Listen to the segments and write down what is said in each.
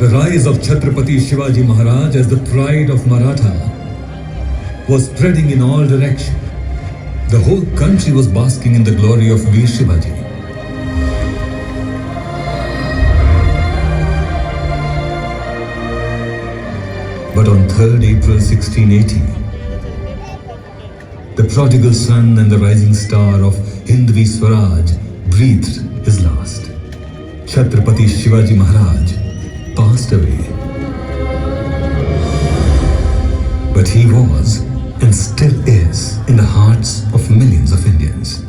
The rise of Chhatrapati Shivaji Maharaj as the pride of Maratha was spreading in all directions. The whole country was basking in the glory of Veer Shivaji. But on 3rd April 1680, the prodigal son and the rising star of Hindvi Swaraj breathed his last. Chhatrapati Shivaji Maharaj passed away. But he was and still is in the hearts of millions of Indians.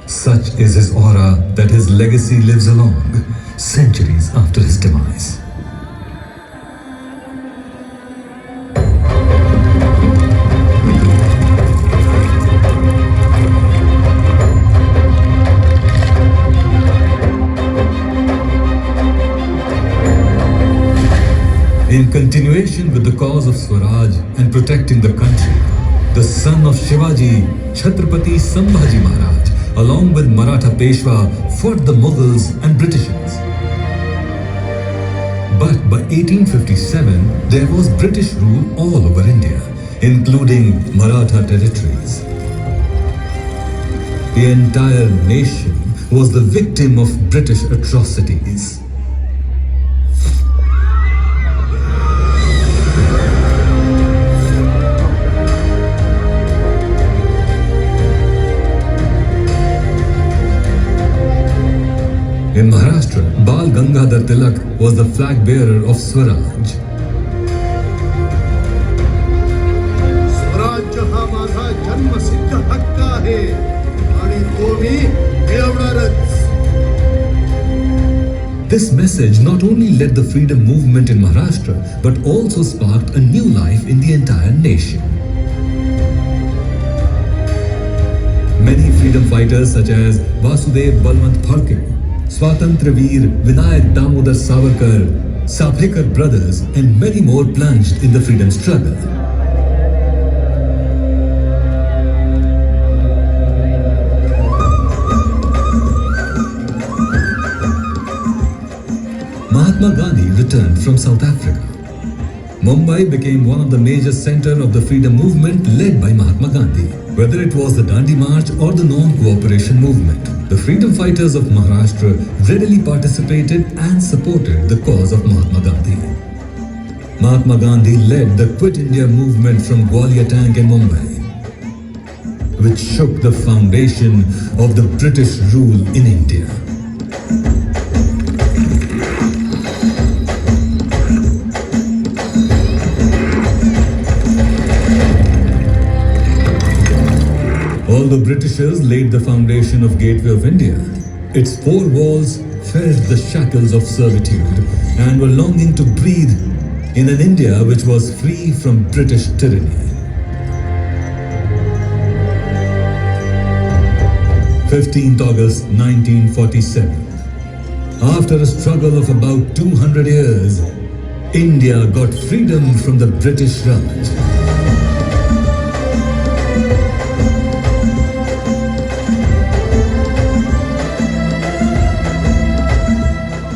Such is his aura that his legacy lives along centuries after his demise. In continuation with the cause of Swaraj and protecting the country, the son of Shivaji, Chhatrapati Sambhaji Maharaj, along with Maratha Peshwa, fought the Mughals and Britishers. But by 1857, there was British rule all over India, including Maratha territories. The entire nation was the victim of British atrocities. In Maharashtra, Bal Gangadhar Tilak was the flag bearer of Swaraj. स्वराज्य हा माझा जन्मसिद्ध हक्क आहे आणि तो मी मिळवणारच. This message not only led the freedom movement in Maharashtra, but also sparked a new life in the entire nation. Many freedom fighters such as Vasudev Balwant Phalke, Swatantra Veer Vinayak Damodar Savarkar, Saplekar brothers and many more plunged in the freedom struggle. Mahatma Gandhi returned from South Africa. Mumbai became one of the major centers of the freedom movement led by Mahatma Gandhi. Whether it was the Dandi March or the non-cooperation movement, the freedom fighters of Maharashtra readily participated and supported the cause of Mahatma Gandhi. Mahatma Gandhi led the Quit India movement from Gwalior Tank in Mumbai, which shook the foundation of the British rule in India. Although Britishers laid the foundation of Gateway of India, its four walls felt the shackles of servitude and were longing to breathe in an India which was free from British tyranny. 15th August 1947. After a struggle of about 200 years, India got freedom from the British Raj.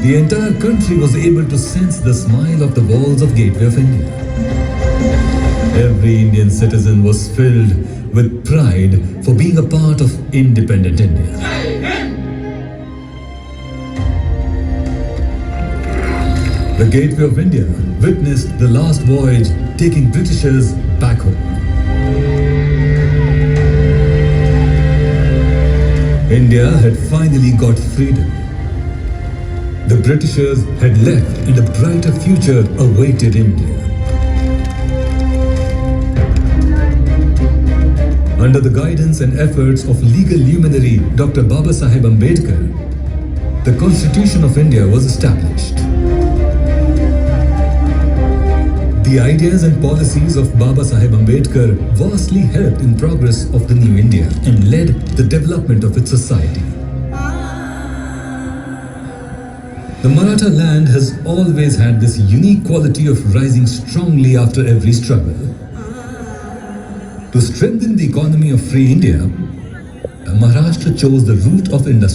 The entire country was able to sense the smile of the walls of Gateway of India. Every Indian citizen was filled with pride for being a part of independent India. The Gateway of India witnessed the last voyage taking Britishers back home. India had finally got freedom. The Britishers had left and a brighter future awaited India. Under the guidance and efforts of legal luminary Dr. Babasaheb Ambedkar, the Constitution of India was established. The ideas and policies of Babasaheb Ambedkar vastly helped in progress of the new India and led the development of its society. The Maratha land has always had this unique quality of rising strongly after every struggle. To strengthen the economy of free India, Maharashtra chose the route of industry.